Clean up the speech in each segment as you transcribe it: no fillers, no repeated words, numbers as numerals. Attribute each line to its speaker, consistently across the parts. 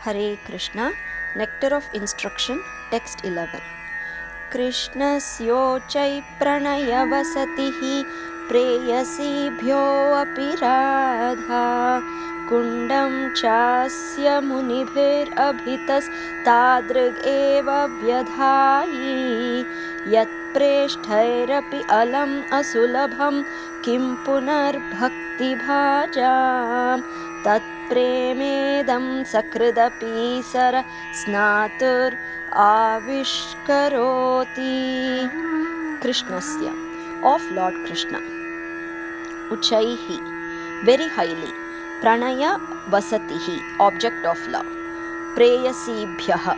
Speaker 1: Hare Krishna, Nectar of Instruction, Text 11. Krishnasyochai pranayavasatihi preyasibhyoऽपि radha kundam chasya munibhirabhitastadrig eva vyadhayi yat preshthairapi alam asulabham kim punar bhakti bhajam tat प्रेमेदं सकृदपि सर स्नातुर आविष्करोति. Krishnasya, of Lord Krishna. Uchaihi, very highly. Pranaya vasatihi, object of love. Preyasibhyaha,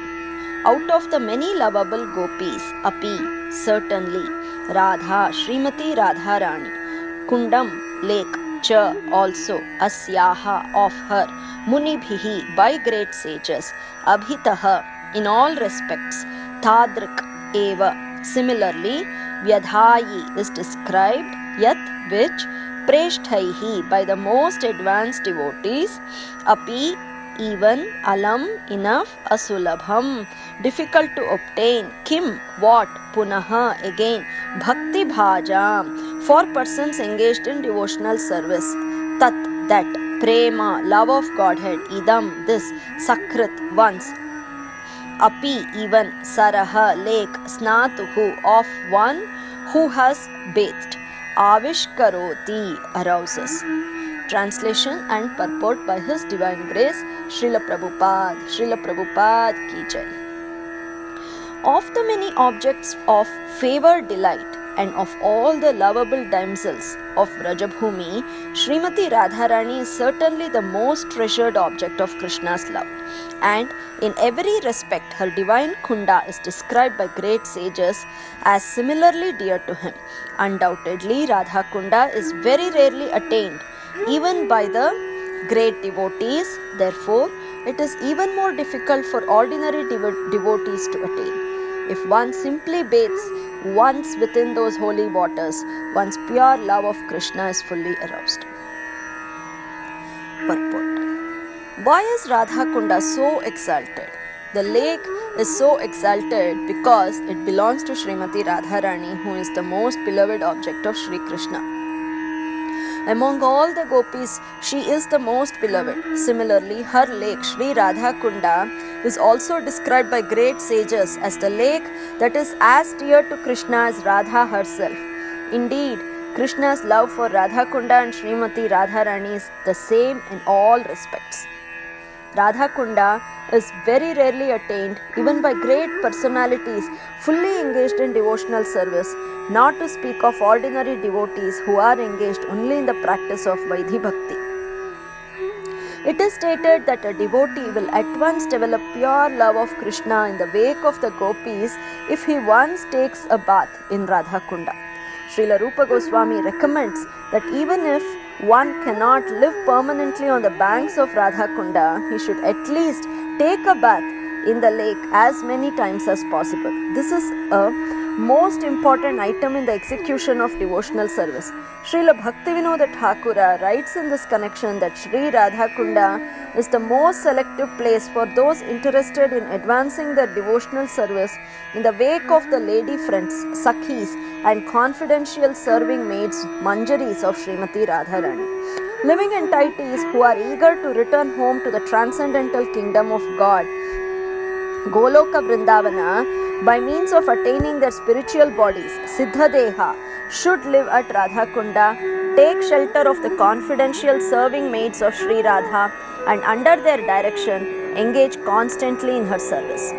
Speaker 1: out of the many lovable gopis. Api, certainly. Radha, Srimati Radharani. Kundam, lake. Cha, also. Asyaha, of her. Munibhihi, by great sages. Abhitaha, in all respects. Tadrik, eva, similarly. Vyadhayi is described. Yat, which. Preshthaihi, by the most advanced devotees. Api, even. Alam, enough. Asulabham, difficult to obtain. Kim, what. Punaha, again. Bhakti bhajam, for persons engaged in devotional service. Tat, that. Prema, love of Godhead. Idam, this. Sakrit, once. Api, even. Saraha, lake. Snatuhu, of one who has bathed. Avishkaroti, arouses. Translation and purport by His Divine Grace, Srila Prabhupada. Srila Prabhupada ki jai. Of the many objects of favor, delight, and of all the lovable damsels of Vrajabhumi, Srimati Radharani is certainly the most treasured object of Krishna's love. And in every respect, her divine Kunda is described by great sages as similarly dear to him. Undoubtedly, Radha Kunda is very rarely attained, even by the great devotees. Therefore, it is even more difficult for ordinary devotees to attain. If one simply bathes once within those holy waters, one's pure love of Krishna is fully aroused. Purport. Why is Radha Kunda so exalted? The lake is so exalted because it belongs to Srimati Radharani, who is the most beloved object of Sri Krishna. Among all the gopis, she is the most beloved. Similarly, her lake, Sri Radha Kunda, is also described by great sages as the lake that is as dear to Krishna as Radha herself. Indeed, Krishna's love for Radha Kunda and Srimati Radharani is the same in all respects. Radha Kunda is very rarely attained even by great personalities fully engaged in devotional service, not to speak of ordinary devotees who are engaged only in the practice of Vaidhi Bhakti. It is stated that a devotee will at once develop pure love of Krishna in the wake of the gopis if he once takes a bath in Radha Kunda. Srila Rupa Goswami recommends that even if one cannot live permanently on the banks of Radha Kunda, he should at least take a bath in the lake as many times as possible. This is a most important item in the execution of devotional service. Srila Bhaktivinoda Thakura writes in this connection that Sri Radha Kunda is the most selective place for those interested in advancing their devotional service in the wake of the lady friends, Sakhis, and confidential serving maids, Manjaris of Srimati Radharani. Living entities who are eager to return home to the transcendental kingdom of God, Goloka Vrindavana, by means of attaining their spiritual bodies, Siddhadeha, should live at Radha Kunda, take shelter of the confidential serving maids of Sri Radha, and under their direction, engage constantly in her service.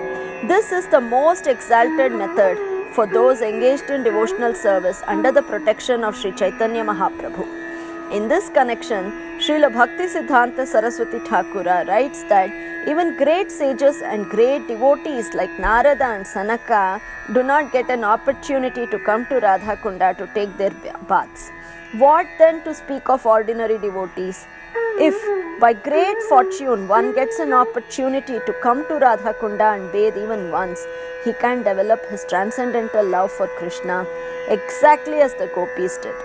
Speaker 1: This is the most exalted method for those engaged in devotional service under the protection of Sri Chaitanya Mahaprabhu. In this connection, Srila Bhakti Siddhanta Saraswati Thakura writes that even great sages and great devotees like Narada and Sanaka do not get an opportunity to come to Radha Kunda to take their baths. What then to speak of ordinary devotees? If by great fortune one gets an opportunity to come to Radha Kunda and bathe even once, he can develop his transcendental love for Krishna exactly as the gopis did.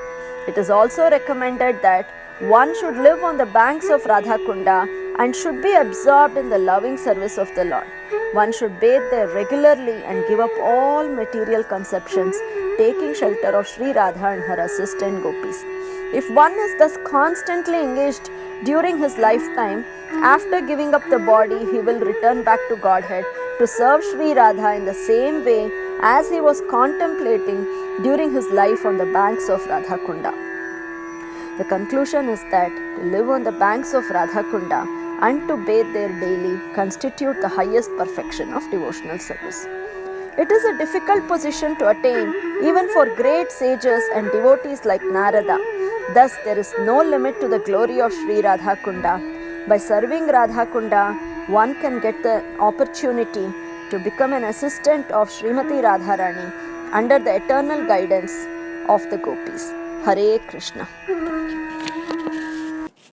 Speaker 1: It is also recommended that one should live on the banks of Radha Kunda and should be absorbed in the loving service of the Lord. One should bathe there regularly and give up all material conceptions, taking shelter of Sri Radha and her assistant gopis. If one is thus constantly engaged during his lifetime, after giving up the body, he will return back to Godhead to serve Sri Radha in the same way as he was contemplating during his life on the banks of Radhakunda. The conclusion is that to live on the banks of Radhakunda and to bathe there daily constitute the highest perfection of devotional service. It is a difficult position to attain even for great sages and devotees like Narada. Thus, there is no limit to the glory of Sri Radhakunda. By serving Radhakunda, one can get the opportunity to become an assistant of Srimati Radharani under the eternal guidance of the gopis. Hare Krishna.